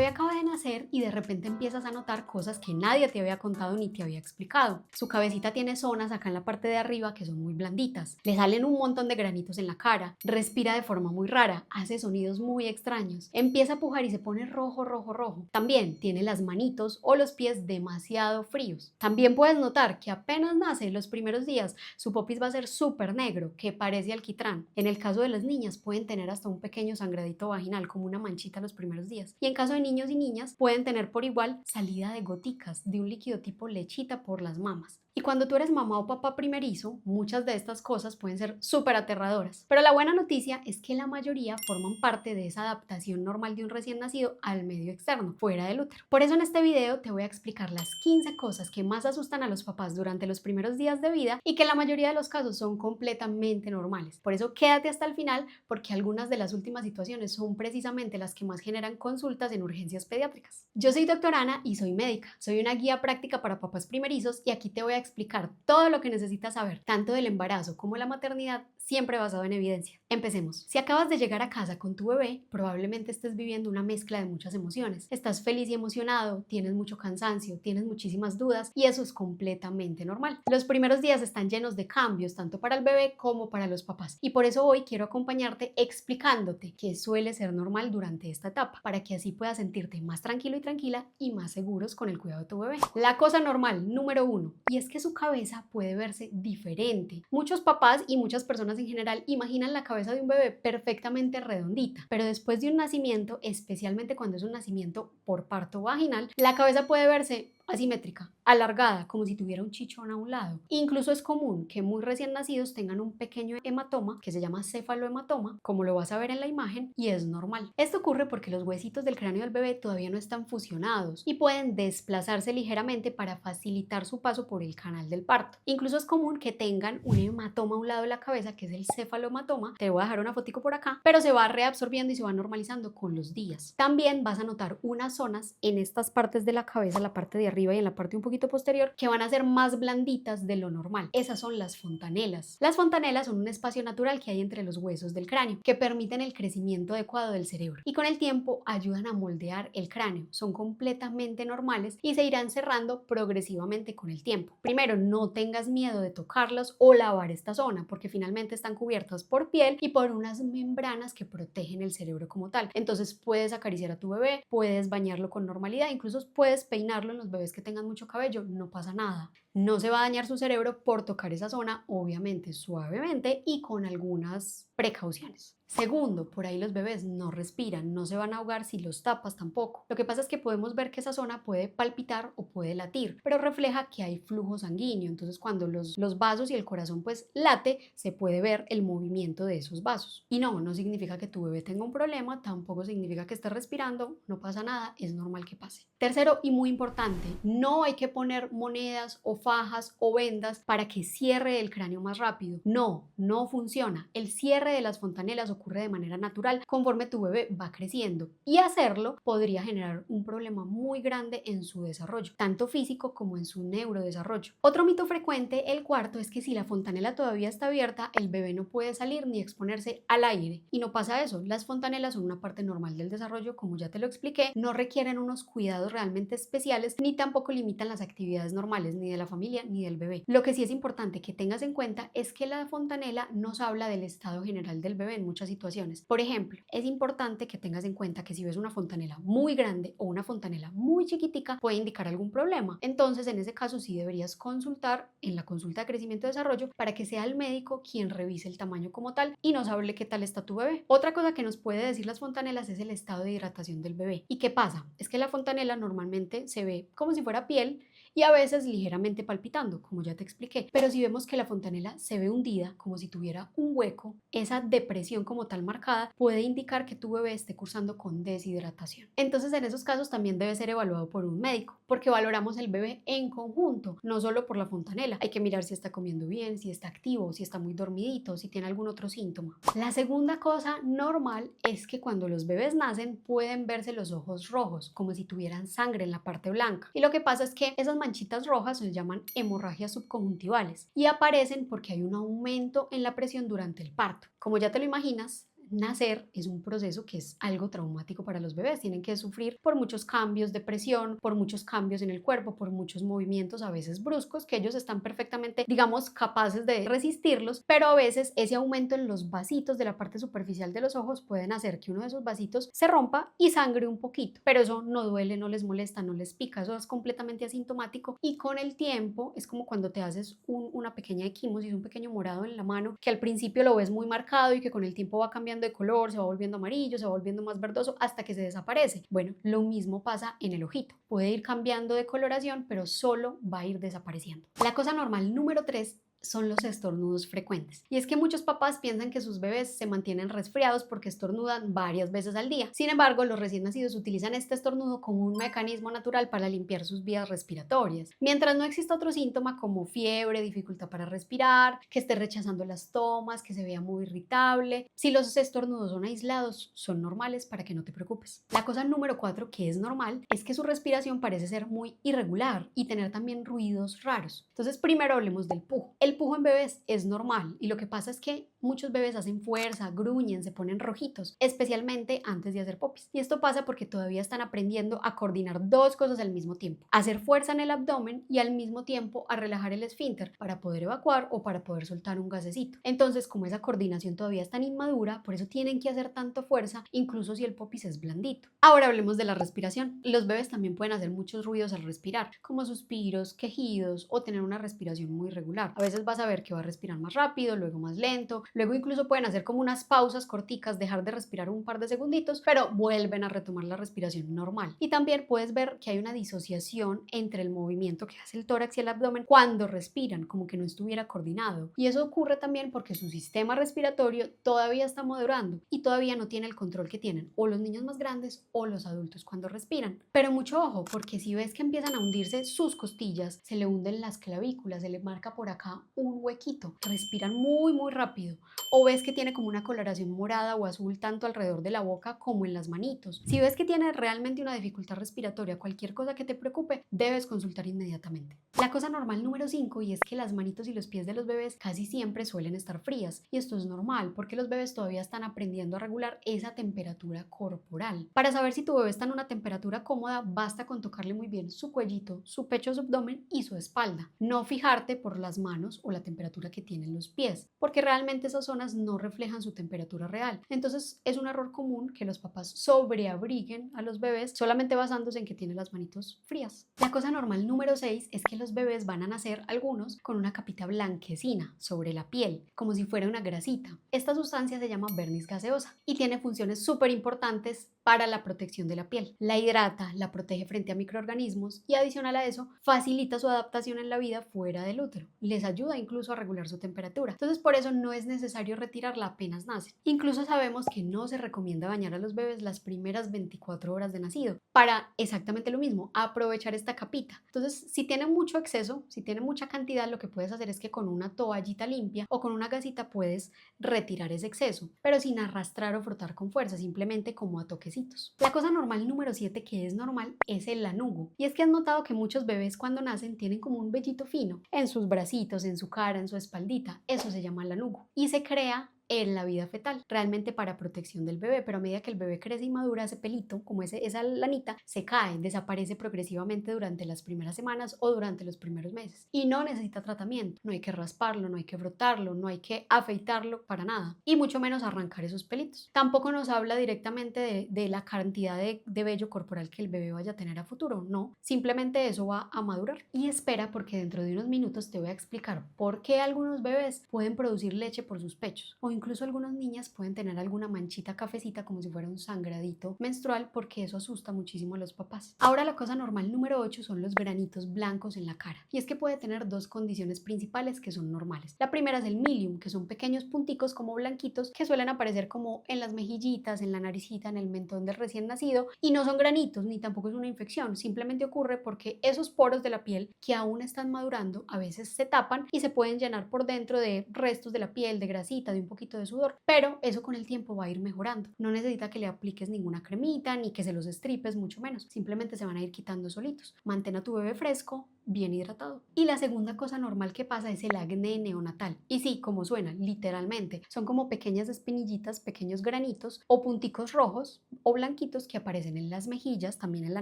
bebé acaba de nacer y de repente empiezas a notar cosas que nadie te había contado ni te había explicado. Su cabecita tiene zonas acá en la parte de arriba que son muy blanditas. Le salen un montón de granitos en la cara. Respira de forma muy rara. Hace sonidos muy extraños. Empieza a pujar y se pone rojo, rojo, rojo. También tiene las manitos o los pies demasiado fríos. También puedes notar que apenas nace, los primeros días, su popis va a ser súper negro, que parece alquitrán. En el caso de las niñas pueden tener hasta un pequeño sangradito vaginal, como una manchita los primeros días. Y en caso de niños y niñas, pueden tener por igual salida de goticas de un líquido tipo lechita por las mamas. Y cuando tú eres mamá o papá primerizo, muchas de estas cosas pueden ser súper aterradoras. Pero la buena noticia es que la mayoría forman parte de esa adaptación normal de un recién nacido al medio externo, fuera del útero. Por eso en este video te voy a explicar las 15 cosas que más asustan a los papás durante los primeros días de vida y que en la mayoría de los casos son completamente normales. Por eso quédate hasta el final, porque algunas de las últimas situaciones son precisamente las que más generan consultas en urgencias pediátricas. Yo soy doctora Ana y soy médica. Soy una guía práctica para papás primerizos y aquí te voy a explicar todo lo que necesitas saber, tanto del embarazo como la maternidad, siempre basado en evidencia. Empecemos. Si acabas de llegar a casa con tu bebé, probablemente estés viviendo una mezcla de muchas emociones. Estás feliz y emocionado, tienes mucho cansancio, tienes muchísimas dudas y eso es completamente normal. Los primeros días están llenos de cambios, tanto para el bebé como para los papás. Y por eso hoy quiero acompañarte explicándote que suele ser normal durante esta etapa, para que así puedas sentirte más tranquilo y tranquila y más seguros con el cuidado de tu bebé. La cosa normal número 1, y es que su cabeza puede verse diferente. Muchos papás y muchas personas en general imaginan la cabeza de un bebé perfectamente redondita, pero después de un nacimiento, especialmente cuando es un nacimiento por parto vaginal, la cabeza puede verse asimétrica, alargada, como si tuviera un chichón a un lado. Incluso es común que muy recién nacidos tengan un pequeño hematoma que se llama cefalohematoma, como lo vas a ver en la imagen, y es normal. Esto ocurre porque los huesitos del cráneo del bebé todavía no están fusionados y pueden desplazarse ligeramente para facilitar su paso por el canal del parto. Incluso es común que tengan un hematoma a un lado de la cabeza, que es el cefalohematoma. Te voy a dejar una fotico por acá, pero se va reabsorbiendo y se va normalizando con los días. También vas a notar unas zonas en estas partes de la cabeza, la parte de arriba y en la parte un poquito posterior, que van a ser más blanditas de lo normal. Esas son las fontanelas. Las fontanelas son un espacio natural que hay entre los huesos del cráneo, que permiten el crecimiento adecuado del cerebro y con el tiempo ayudan a moldear el cráneo. Son completamente normales y se irán cerrando progresivamente con el tiempo. Primero, no tengas miedo de tocarlos o lavar esta zona, porque finalmente están cubiertas por piel y por unas membranas que protegen el cerebro como tal. Entonces puedes acariciar a tu bebé, puedes bañarlo con normalidad, incluso puedes peinarlo en los bebés que tengan mucho cabello, no pasa nada. No se va a dañar su cerebro por tocar esa zona, obviamente suavemente y con algunas precauciones. Segundo, por ahí los bebés no respiran, no se van a ahogar si los tapas tampoco. Lo que pasa es que podemos ver que esa zona puede palpitar o puede latir, pero refleja que hay flujo sanguíneo. Entonces cuando los vasos y el corazón pues late, se puede ver el movimiento de esos vasos. Y no significa que tu bebé tenga un problema, tampoco significa que esté respirando, no pasa nada, es normal que pase. Tercero y muy importante, no hay que poner monedas o fajas o vendas para que cierre el cráneo más rápido. No funciona. El cierre de las fontanelas ocurre de manera natural conforme tu bebé va creciendo y hacerlo podría generar un problema muy grande en su desarrollo, tanto físico como en su neurodesarrollo. Otro mito frecuente, el cuarto, es que si la fontanela todavía está abierta, el bebé no puede salir ni exponerse al aire. Y no pasa eso. Las fontanelas son una parte normal del desarrollo, como ya te lo expliqué, no requieren unos cuidados realmente especiales ni tampoco limitan las actividades normales ni de la familia ni del bebé. Lo que sí es importante que tengas en cuenta es que la fontanela nos habla del estado general del bebé en muchas situaciones. Por ejemplo, es importante que tengas en cuenta que si ves una fontanela muy grande o una fontanela muy chiquitica, puede indicar algún problema. Entonces, en ese caso sí deberías consultar en la consulta de crecimiento y desarrollo para que sea el médico quien revise el tamaño como tal y nos hable qué tal está tu bebé. Otra cosa que nos puede decir las fontanelas es el estado de hidratación del bebé. ¿Y qué pasa? Es que la fontanela normalmente se ve como si fuera piel y a veces ligeramente palpitando, como ya te expliqué. Pero si vemos que la fontanela se ve hundida, como si tuviera un hueco, esa depresión como tal marcada puede indicar que tu bebé esté cursando con deshidratación. Entonces, en esos casos también debe ser evaluado por un médico, porque valoramos el bebé en conjunto, no solo por la fontanela. Hay que mirar si está comiendo bien, si está activo, si está muy dormidito, si tiene algún otro síntoma. La segunda cosa normal es que cuando los bebés nacen pueden verse los ojos rojos, como si tuvieran sangre en la parte blanca. Y lo que pasa es que esas manchitas rojas se llaman hemorragias subconjuntivales y aparecen porque hay un aumento en la presión durante el parto. Como ya te lo imaginas, nacer es un proceso que es algo traumático para los bebés. Tienen que sufrir por muchos cambios de presión, por muchos cambios en el cuerpo, por muchos movimientos a veces bruscos que ellos están perfectamente, digamos, capaces de resistirlos, pero a veces ese aumento en los vasitos de la parte superficial de los ojos pueden hacer que uno de esos vasitos se rompa y sangre un poquito, pero eso no duele, no les molesta, no les pica, eso es completamente asintomático y con el tiempo es como cuando te haces una pequeña equimosis, un pequeño morado en la mano que al principio lo ves muy marcado y que con el tiempo va cambiando de color, se va volviendo amarillo, se va volviendo más verdoso hasta que se desaparece. Bueno, lo mismo pasa en el ojito. Puede ir cambiando de coloración, pero solo va a ir desapareciendo. La cosa normal número 3 son los estornudos frecuentes. Y es que muchos papás piensan que sus bebés se mantienen resfriados porque estornudan varias veces al día. Sin embargo, los recién nacidos utilizan este estornudo como un mecanismo natural para limpiar sus vías respiratorias. Mientras no exista otro síntoma como fiebre, dificultad para respirar, que esté rechazando las tomas, que se vea muy irritable, si los estornudos son aislados, son normales para que no te preocupes. La cosa número 4 que es normal es que su respiración parece ser muy irregular y tener también ruidos raros. Entonces, primero hablemos del pujo. El pujo en bebés es normal y lo que pasa es que muchos bebés hacen fuerza, gruñen, se ponen rojitos, especialmente antes de hacer popis. Y esto pasa porque todavía están aprendiendo a coordinar dos cosas al mismo tiempo. Hacer fuerza en el abdomen y al mismo tiempo a relajar el esfínter para poder evacuar o para poder soltar un gasecito. Entonces, como esa coordinación todavía es tan inmadura, por eso tienen que hacer tanto fuerza, incluso si el popis es blandito. Ahora hablemos de la respiración. Los bebés también pueden hacer muchos ruidos al respirar, como suspiros, quejidos o tener una respiración muy irregular. A veces vas a ver que va a respirar más rápido, luego más lento, luego incluso pueden hacer como unas pausas corticas, dejar de respirar un par de segunditos, pero vuelven a retomar la respiración normal. Y también puedes ver que hay una disociación entre el movimiento que hace el tórax y el abdomen cuando respiran, como que no estuviera coordinado. Y eso ocurre también porque su sistema respiratorio todavía está madurando y todavía no tiene el control que tienen o los niños más grandes o los adultos cuando respiran. Pero mucho ojo, porque si ves que empiezan a hundirse sus costillas, se le hunden las clavículas, se le marca por acá un huequito, respiran muy rápido, o ves que tiene como una coloración morada o azul tanto alrededor de la boca como en las manitos. Si ves que tiene realmente una dificultad respiratoria, cualquier cosa que te preocupe, debes consultar inmediatamente. La cosa normal número 5 y es que las manitos y los pies de los bebés casi siempre suelen estar frías y esto es normal porque los bebés todavía están aprendiendo a regular esa temperatura corporal. Para saber si tu bebé está en una temperatura cómoda, basta con tocarle muy bien su cuellito, su pecho, su abdomen y su espalda. No fijarte por las manos o la temperatura que tienen los pies, porque realmente esas zonas no reflejan su temperatura real. Entonces es un error común que los papás sobreabriguen a los bebés solamente basándose en que tienen las manitos frías. La cosa normal número 6 es que los bebés van a nacer algunos con una capita blanquecina sobre la piel, como si fuera una grasita. Esta sustancia se llama vernis gaseosa y tiene funciones súper importantes para la protección de la piel. La hidrata, la protege frente a microorganismos y adicional a eso facilita su adaptación en la vida fuera del útero. Les ayuda incluso a regular su temperatura. Entonces por eso no es necesario retirarla apenas nacen. Incluso sabemos que no se recomienda bañar a los bebés las primeras 24 horas de nacido para exactamente lo mismo, aprovechar esta capita. Entonces si tiene mucho exceso, si tiene mucha cantidad, lo que puedes hacer es que con una toallita limpia o con una gasita puedes retirar ese exceso, pero sin arrastrar o frotar con fuerza, simplemente como a toquecitos. La cosa normal número 7 que es normal es el lanugo. Y es que has notado que muchos bebés cuando nacen tienen como un vellito fino en sus bracitos, en su cara, en su espaldita. Eso se llama lanugo. Y se crea en la vida fetal, realmente para protección del bebé, pero a medida que el bebé crece y madura, ese pelito, como esa lanita, se cae, desaparece progresivamente durante las primeras semanas o durante los primeros meses y no necesita tratamiento, no hay que rasparlo, no hay que frotarlo, no hay que afeitarlo para nada y mucho menos arrancar esos pelitos. Tampoco nos habla directamente de la cantidad de vello corporal que el bebé vaya a tener a futuro, no, simplemente eso va a madurar. Y espera porque dentro de unos minutos te voy a explicar por qué algunos bebés pueden producir leche por sus pechos o incluso algunas niñas pueden tener alguna manchita cafecita como si fuera un sangradito menstrual porque eso asusta muchísimo a los papás. Ahora la cosa normal número 8 son los granitos blancos en la cara y es que puede tener dos condiciones principales que son normales. La primera es el milium, que son pequeños punticos como blanquitos que suelen aparecer como en las mejillitas, en la naricita, en el mentón del recién nacido y no son granitos ni tampoco es una infección, simplemente ocurre porque esos poros de la piel que aún están madurando a veces se tapan y se pueden llenar por dentro de restos de la piel, de grasita, de un poquito de sudor, pero eso con el tiempo va a ir mejorando. No necesita que le apliques ninguna cremita ni que se los estripes, mucho menos. Simplemente se van a ir quitando solitos. Mantén a tu bebé fresco, bien hidratado. Y la segunda cosa normal que pasa es el acné neonatal. Y sí, como suena, literalmente, son como pequeñas espinillitas, pequeños granitos o punticos rojos o blanquitos que aparecen en las mejillas, también en la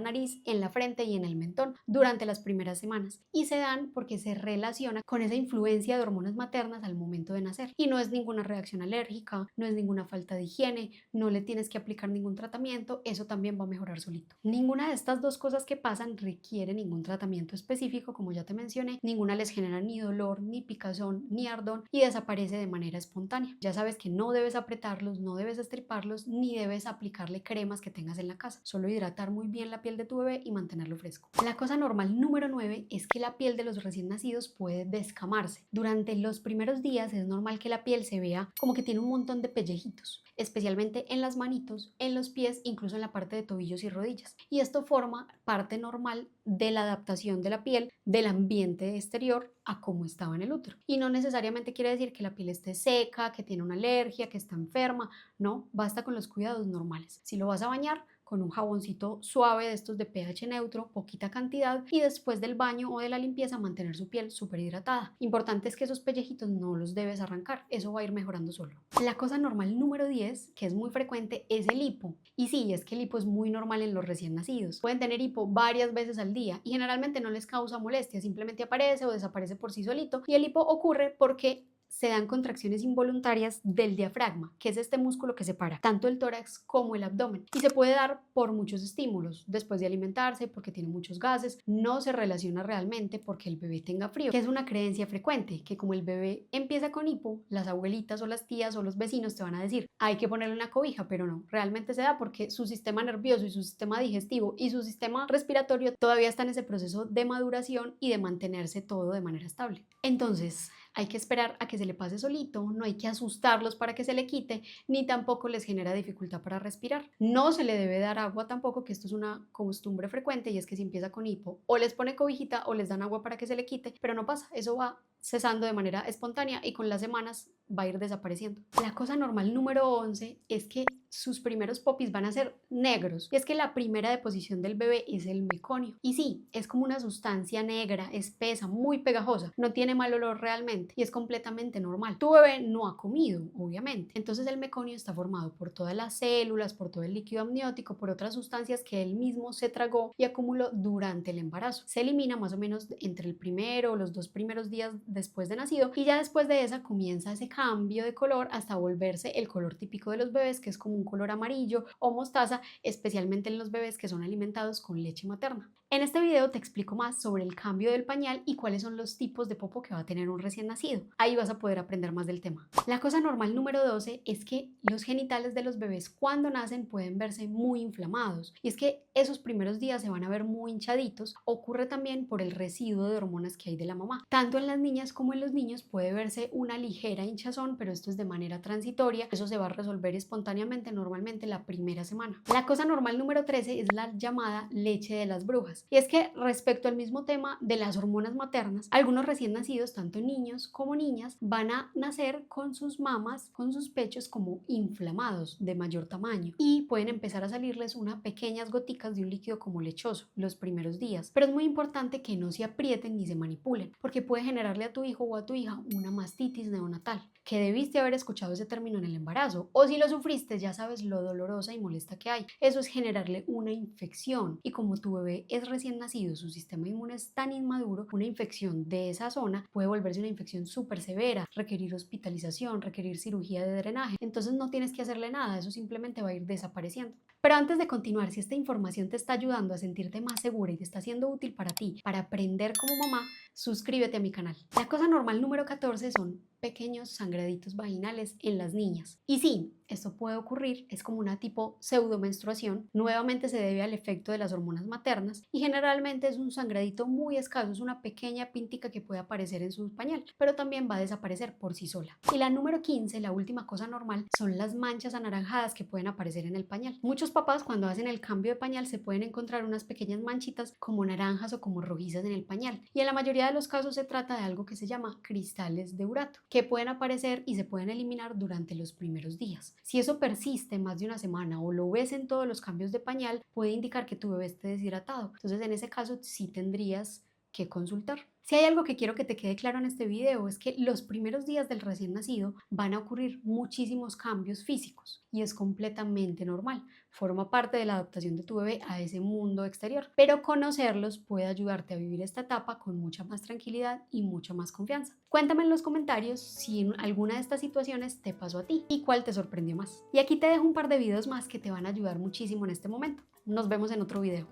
nariz, en la frente y en el mentón durante las primeras semanas. Y se dan porque se relaciona con esa influencia de hormonas maternas al momento de nacer. Y no es ninguna reacción alérgica, no es ninguna falta de higiene, no le tienes que aplicar ningún tratamiento, eso también va a mejorar solito. Ninguna de estas dos cosas que pasan requiere ningún tratamiento específico, como ya te mencioné, ninguna les genera ni dolor, ni picazón, ni ardón y desaparece de manera espontánea. Ya sabes que no debes apretarlos, no debes estriparlos, ni debes aplicarle cremas que tengas en la casa, solo hidratar muy bien la piel de tu bebé y mantenerlo fresco. La cosa normal número 9 es que la piel de los recién nacidos puede descamarse. Durante los primeros días es normal que la piel se vea como que tiene un montón de pellejitos, especialmente en las manitos, en los pies, incluso en la parte de tobillos y rodillas. Y esto forma parte normal de la adaptación de la piel del ambiente exterior a cómo estaba en el útero. Y no necesariamente quiere decir que la piel esté seca, que tiene una alergia, que está enferma. No, basta con los cuidados normales. Si lo vas a bañar, con un jaboncito suave de estos de pH neutro, poquita cantidad, y después del baño o de la limpieza mantener su piel súper hidratada. Importante es que esos pellejitos no los debes arrancar, eso va a ir mejorando solo. La cosa normal número 10, que es muy frecuente, es el hipo. Y sí, es que el hipo es muy normal en los recién nacidos. Pueden tener hipo varias veces al día y generalmente no les causa molestia, simplemente aparece o desaparece por sí solito, y el hipo ocurre porque se dan contracciones involuntarias del diafragma, que es este músculo que separa tanto el tórax como el abdomen, y se puede dar por muchos estímulos, después de alimentarse, porque tiene muchos gases, no se relaciona realmente porque el bebé tenga frío, que es una creencia frecuente, que como el bebé empieza con hipo, las abuelitas o las tías o los vecinos te van a decir, hay que ponerle una cobija, pero no, realmente se da porque su sistema nervioso y su sistema digestivo y su sistema respiratorio todavía están en ese proceso de maduración y de mantenerse todo de manera estable. Entonces, hay que esperar a que se le pase solito, no hay que asustarlos para que se le quite, ni tampoco les genera dificultad para respirar. No se le debe dar agua tampoco, que esto es una costumbre frecuente, y es que si empieza con hipo, o les pone cobijita o les dan agua para que se le quite, pero no pasa, eso va cesando de manera espontánea y con las semanas va a ir desapareciendo. La cosa normal número 11 es que sus primeros popis van a ser negros, y es que la primera deposición del bebé es el meconio. Y sí, es como una sustancia negra, espesa, muy pegajosa, no tiene mal olor realmente y es completamente normal. Tu bebé no ha comido, obviamente. Entonces el meconio está formado por todas las células, por todo el líquido amniótico, por otras sustancias que él mismo se tragó y acumuló durante el embarazo. Se elimina más o menos entre el primero o los 2 primeros días después de nacido, y ya después de esa comienza ese cambio de color hasta volverse el color típico de los bebés, que es como un color amarillo o mostaza, especialmente en los bebés que son alimentados con leche materna. En este video te explico más sobre el cambio del pañal y cuáles son los tipos de popo que va a tener un recién nacido. Ahí vas a poder aprender más del tema. La cosa normal número 12 es que los genitales de los bebés cuando nacen pueden verse muy inflamados, y es que esos primeros días se van a ver muy hinchaditos. Ocurre también por el residuo de hormonas que hay de la mamá. Tanto en las niñas como en los niños puede verse una ligera hinchazón, pero esto es de manera transitoria, eso se va a resolver espontáneamente normalmente la primera semana. La cosa normal número 13 es la llamada leche de las brujas, y es que respecto al mismo tema de las hormonas maternas, algunos recién nacidos, tanto niños como niñas, van a nacer con sus mamas, con sus pechos como inflamados de mayor tamaño, y pueden empezar a salirles unas pequeñas goticas de un líquido como lechoso los primeros días. Pero es muy importante que no se aprieten ni se manipulen, porque puede generarle a tu hijo o a tu hija una mastitis neonatal, que debiste haber escuchado ese término en el embarazo, o si lo sufriste ya sabes lo dolorosa y molesta que hay. Eso es generarle una infección, y como tu bebé es recién nacido, su sistema inmune es tan inmaduro, una infección de esa zona puede volverse una infección súper severa, requerir hospitalización, requerir cirugía de drenaje. Entonces no tienes que hacerle nada, eso simplemente va a ir desapareciendo. Pero antes de continuar, si esta información te está ayudando a sentirte más segura y te está siendo útil para ti, para aprender como mamá, suscríbete a mi canal. La cosa normal número 14 son pequeños sangraditos vaginales en las niñas. Y sí, esto puede ocurrir, es como una tipo pseudomenstruación, nuevamente se debe al efecto de las hormonas maternas y generalmente es un sangradito muy escaso, es una pequeña pintica que puede aparecer en su pañal, pero también va a desaparecer por sí sola. Y la número 15, la última cosa normal, son las manchas anaranjadas que pueden aparecer en el pañal. Muchos papás cuando hacen el cambio de pañal se pueden encontrar unas pequeñas manchitas como naranjas o como rojizas en el pañal, y en la mayoría de los casos se trata de algo que se llama cristales de urato, que pueden aparecer y se pueden eliminar durante los primeros días. Si eso persiste más de una semana o lo ves en todos los cambios de pañal, puede indicar que tu bebé esté deshidratado. Entonces en ese caso sí tendrías que consultar. Si hay algo que quiero que te quede claro en este video es que los primeros días del recién nacido van a ocurrir muchísimos cambios físicos y es completamente normal. Forma parte de la adaptación de tu bebé a ese mundo exterior, pero conocerlos puede ayudarte a vivir esta etapa con mucha más tranquilidad y mucha más confianza. Cuéntame en los comentarios si en alguna de estas situaciones te pasó a ti y cuál te sorprendió más. Y aquí te dejo un par de videos más que te van a ayudar muchísimo en este momento. Nos vemos en otro video.